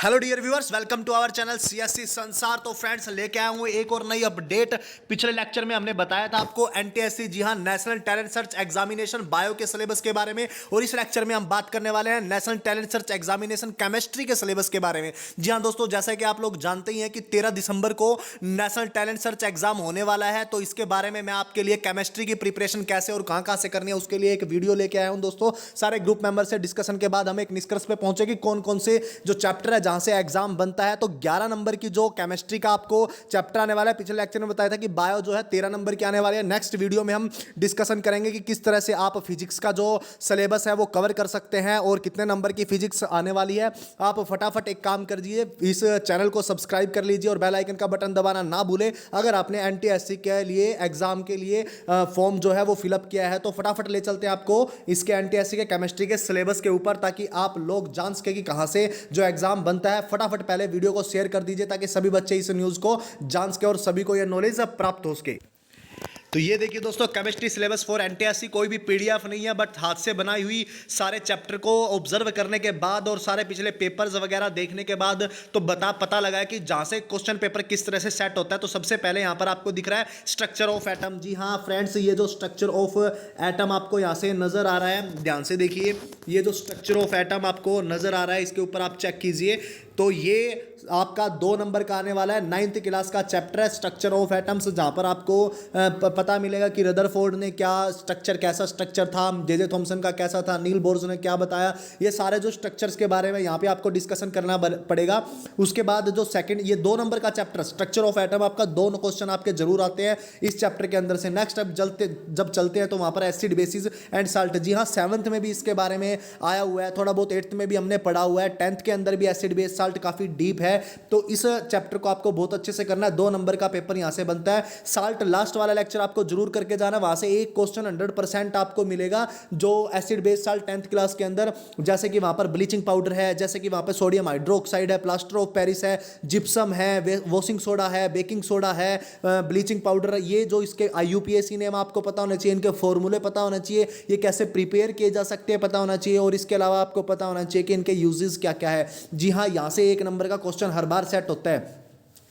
Hello dear viewers, welcome to our channel CSC Sansar. तो friends, लेके आया हूँ एक और नई अपडेट। पिछले लेक्चर में हमने बताया था आपको एनटीएससी, जी हाँ, national talent search examination bio के सिलेबस के बारे में, और इस लेक्चर में हम बात करने वाले हैं national talent search examination chemistry के सिलेबस के बारे में। जी हाँ दोस्तों, जैसा कि आप लोग जानते ही हैं कि 13 दिसंबर को नेशनल टैलेंट सर्च एग्जाम होने वाला है। तो इसके बारे में मैं आपके लिए केमिस्ट्री की प्रिपरेशन कैसे और कहाँ कहाँ से करनी है उसके लिए एक वीडियो लेके आया हूँ दोस्तों। सारे ग्रुप मेंबर से डिस्कशन के बाद हम एक निष्कर्ष पे पहुंचे कि कौन कौन से जो चैप्टर है जहां से एग्जाम बनता है। तो 11 नंबर की जो केमिस्ट्री का आपको चैप्टर आने वाला है, पिछले लेक्चर में बताया था कि बायो जो है 13 नंबर की आने वाली है। नेक्स्ट वीडियो में हम डिस्कशन करेंगे कि किस तरह से आप फिजिक्स का जो सिलेबस है वो कवर कर सकते हैं और कितने नंबर की फिजिक्स आने वाली है। आप फटाफट एक काम कर दीजिए, इस चैनल को सब्सक्राइब कर लीजिए और बेल आइकन का बटन दबाना ना भूलें। अगर आपने एनटीएससी के लिए एग्जाम के लिए फॉर्म जो है वो फिलअप किया है तो फटाफट ले चलते हैं आपको इसके एनटीएससी के केमिस्ट्री के सिलेबस के ऊपर, ताकि आप लोग जान सके कि कहां से जो एग्जाम बनता है। फटाफट पहले वीडियो को शेयर कर दीजिए ताकि सभी बच्चे इस न्यूज को जान सके और सभी को यह नॉलेज प्राप्त हो सके। तो ये देखिए दोस्तों, केमिस्ट्री सिलेबस फॉर एनटीएससी कोई भी पीडीएफ नहीं है, बट हाथ से बनाई हुई। सारे चैप्टर को ऑब्जर्व करने के बाद और सारे पिछले पेपर्स वगैरह देखने के बाद तो पता लगा है कि जहां से क्वेश्चन पेपर किस तरह से सेट होता है। तो सबसे पहले यहां पर आपको दिख रहा है स्ट्रक्चर ऑफ एटम। जी हाँ फ्रेंड्स, ये जो स्ट्रक्चर ऑफ एटम आपको यहां से नजर आ रहा है, ध्यान से देखिए। ये जो स्ट्रक्चर ऑफ एटम आपको नजर आ रहा है, इसके ऊपर आप चेक कीजिए। तो ये आपका 2 नंबर का आने वाला है, 9th क्लास का चैप्टर है स्ट्रक्चर ऑफ एटम्स, जहां पर आपको पता मिलेगा कि रदरफोर्ड ने क्या स्ट्रक्चर, कैसा स्ट्रक्चर था, जे थॉमसन का कैसा था, नील बोर्स ने क्या बताया। ये सारे जो स्ट्रक्चर्स के बारे में यहाँ पे आपको डिस्कशन करना पड़ेगा। उसके बाद जो सेकंड, ये 2 नंबर का चैप्टर स्ट्रक्चर ऑफ एटम, आपका 2 क्वेश्चन आपके जरूर आते हैं इस चैप्टर के अंदर से। नेक्स्ट अब जब चलते हैं तो वहां पर एसिड, बेसिस एंड साल्ट। जी हाँ, 7th में भी इसके बारे में आया हुआ है, थोड़ा बहुत 8th में भी हमने पढ़ा हुआ है, 10th के अंदर भी एसिड बेस साल्ट काफी डीप है। तो इस चैप्टर को आपको बहुत अच्छे से करना है। 2 नंबर का पेपर यहां से बनता है। साल्ट लास्ट वाला लेक्चर आपको जरूर करके जाना, वहां से एक क्वेश्चन 100% आपको मिलेगा जो acid base salt 10th class के अंदर, जैसे कि वहां पर ब्लीचिंग पाउडर है, जैसे कि वहां पर सोडियम हाइड्रोक्साइड है, प्लास्टर ऑफ पेरिस है, जिप्सम है, वॉशिंग सोडा है, बेकिंग सोडा है, ब्लीचिंग पाउडर। ये जो इसके IUPAC नेम आपको पता होना चाहिए, इनके फॉर्मूले पता होना चाहिए, ये कैसे प्रिपेयर किए जा सकते हैं पता होना चाहिए, और इसके अलावा आपको पता होना चाहिए कि इनके यूजेस क्या क्या है। जी हाँ, यहां से 1 नंबर का क्वेश्चन हर बार सेट होता है।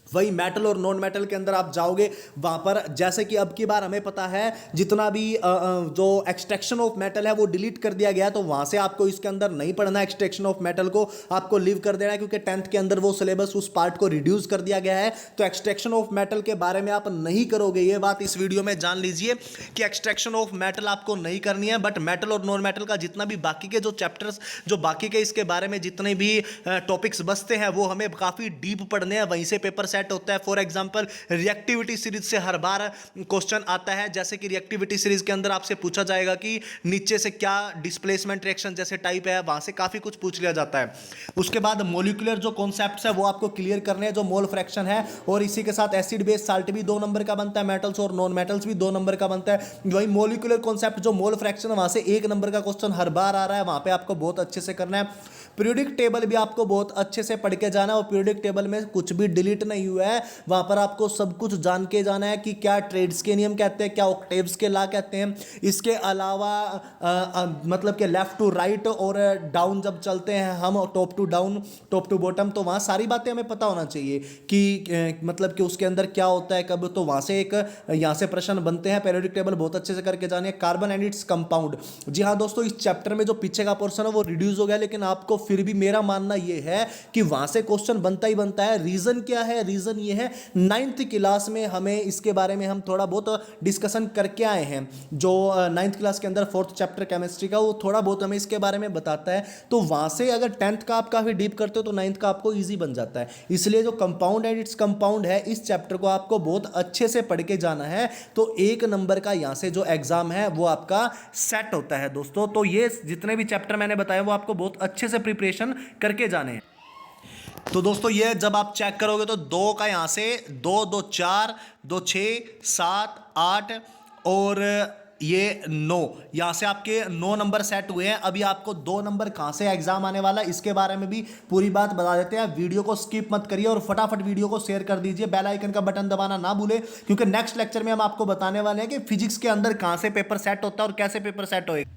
वही मेटल और नॉन मेटल के अंदर आप जाओगे, वहां पर जैसे कि अब की बार हमें पता है जितना भी जो एक्सट्रैक्शन ऑफ मेटल है वो डिलीट कर दिया गया, तो वहां से आपको इसके अंदर नहीं पढ़ना। एक्सट्रैक्शन ऑफ मेटल को आपको लीव कर देना है, क्योंकि 10th के अंदर वो सिलेबस उस पार्ट को रिड्यूस कर दिया गया है। तो एक्सट्रैक्शन ऑफ मेटल के बारे में आप नहीं करोगे, ये बात इस वीडियो में जान लीजिए कि एक्सट्रैक्शन ऑफ मेटल आपको नहीं करनी है। बट मेटल और नॉन मेटल का जितना भी बाकी के जो चैप्टर्स, जो बाकी के इसके बारे में जितने भी टॉपिक्स बचते हैं वो हमें काफी डीप पढ़ने हैं, वहीं से पेपर सेट होता है। फॉर एग्जांपल, रिएक्टिविटी सीरीज से हर बार क्वेश्चन आता है, जैसे कि रिएक्टिविटी सीरीज के अंदर आपसे पूछा जाएगा कि नीचे से क्या डिस्प्लेसमेंट रिएक्शन जैसे टाइप है, वहां से काफी कुछ पूछ लिया जाता है। उसके बाद मॉलिक्यूलर जो कॉन्सेप्ट्स है वो आपको क्लियर करने हैं, जो मोल फ्रैक्शन है, और इसी के साथ एसिड बेस साल्ट भी 2 नंबर का बनता है, मेटल्स और नॉन मेटल्स भी 2 नंबर का बनता है। वही मॉलिक्यूलर कॉन्सेप्ट जो मोल फ्रैक्शन है, वहां से 1 नंबर का क्वेश्चन हर बार आ रहा है, वहां पे आपको बहुत अच्छे से करना है। पीरियोडिक टेबल भी आपको बहुत अच्छे से पढ़ के जाना है, और पीरियोडिक टेबल में कुछ भी डिलीट नहीं हुआ है, वहां पर आपको सब कुछ जान के जाना है कि क्या ट्रेड्स के नियम कहते हैं, क्या ऑक्टेव्स के लॉ कहते हैं। इसके अलावा मतलब कि लेफ्ट टू राइट और डाउन जब चलते हैं हम, top to down, top to bottom, तो वहां सारी बातें हमें पता होना चाहिए कि मतलब कि उसके अंदर क्या होता है कब। तो वहां से एक यहां से प्रश्न बनते हैं। पीरियोडिक टेबल बहुत अच्छे से करके जानिए। Carbon and its compound. जी हाँ दोस्तों, इस चैप्टर में जो पीछे का पोर्शन है वो रिड्यूस हो गया, लेकिन आपको फिर भी मेरा मानना यह है कि वहां से क्वेश्चन बनता ही बनता है। रीजन क्या है? रीजन ये है 9th क्लास में हमें इसके बारे में हम थोड़ा बहुत डिस्कशन करके आए हैं। जो 9th क्लास के अंदर 4th चैप्टर केमिस्ट्री का, वो थोड़ा बहुत हमें इसके बारे में बताता है। तो वहां से अगर 10th का आप काफी डीप करते हो तो 9th का आपको इजी बन जाता है। इसलिए जो कंपाउंड एंड इट्स कंपाउंड है, इस चैप्टर को आपको बहुत अच्छे से पढ़ के जाना है। तो 1 नंबर का यहां से जो एग्जाम है वो आपका सेट होता है दोस्तों। तो ये जितने भी चैप्टर मैंने बताए वो आपको बहुत अच्छे से प्रिपरेशन करके जाने हैं। तो दोस्तों, ये जब आप चेक करोगे तो 2 का यहां से 2, 2, 4, 2, 6, 7, 8 और ये 9, यहां से आपके 9 नंबर सेट हुए हैं। अभी आपको 2 नंबर कहां से एग्जाम आने वाला है इसके बारे में भी पूरी बात बता देते हैं। वीडियो को स्किप मत करिए और फटाफट वीडियो को शेयर कर दीजिए, बेल आइकन का बटन दबाना ना भूले, क्योंकि नेक्स्ट लेक्चर में हम आपको बताने वाले हैं कि फिजिक्स के अंदर कहां से पेपर सेट होता है और कैसे पेपर सेट होएगा।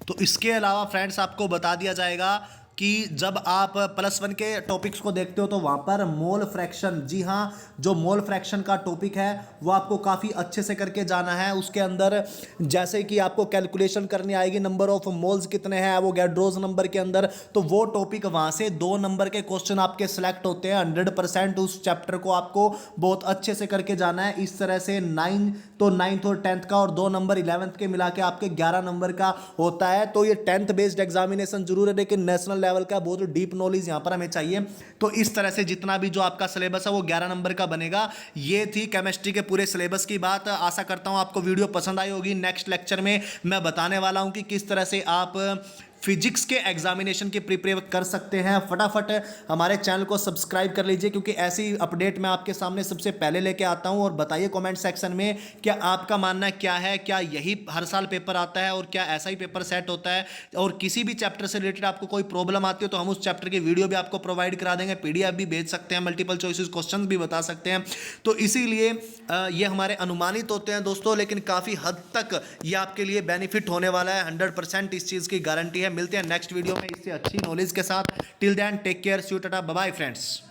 तो इसके अलावा फ्रेंड्स आपको बता दिया जाएगा कि जब आप +1 के टॉपिक्स को देखते हो तो वहाँ पर मोल फ्रैक्शन, जी हाँ, जो मोल फ्रैक्शन का टॉपिक है वो आपको काफ़ी अच्छे से करके जाना है। उसके अंदर जैसे कि आपको कैलकुलेशन करनी आएगी, नंबर ऑफ मोल्स कितने हैं एवोगैड्रोस नंबर के अंदर, तो वो टॉपिक वहाँ से 2 नंबर के क्वेश्चन आपके सिलेक्ट होते हैं। 100% उस चैप्टर को आपको बहुत अच्छे से करके जाना है। इस तरह से 9th और 10th का और 2 नंबर 11th के मिला के आपके 11 नंबर का होता है। तो ये 10th बेस्ड एग्जामिनेशन जरूर है, लेकिन नेशनल लेवल का बहुत डीप नॉलेज यहाँ पर हमें चाहिए। तो इस तरह से जितना भी जो आपका सिलेबस है वो 11 नंबर का बनेगा। ये थी केमिस्ट्री के पूरे सिलेबस की बात। आशा करता हूँ आपको वीडियो पसंद आई होगी। नेक्स्ट लेक्चर में मैं बताने वाला हूँ कि किस तरह से आप फिजिक्स के एग्जामिनेशन की प्रिपेयर कर सकते हैं। फटाफट हमारे चैनल को सब्सक्राइब कर लीजिए, क्योंकि ऐसी अपडेट मैं आपके सामने सबसे पहले लेके आता हूं। और बताइए कमेंट सेक्शन में क्या आपका मानना क्या है, क्या यही हर साल पेपर आता है और क्या ऐसा ही पेपर सेट होता है, और किसी भी चैप्टर से रिलेटेड आपको कोई प्रॉब्लम आती है तो हम उस चैप्टर की वीडियो भी आपको प्रोवाइड करा देंगे, पीडीएफ भी भेज सकते हैं, मल्टीपल चॉइसेस क्वेश्चन भी बता सकते हैं। तो इसीलिए ये हमारे अनुमानित होते हैं दोस्तों, लेकिन काफ़ी हद तक ये आपके लिए बेनिफिट होने वाला है। 100% इस चीज़ की गारंटी है। मिलते हैं नेक्स्ट वीडियो में इससे अच्छी नॉलेज के साथ। Till then take care, see you, tata, bye bye friends.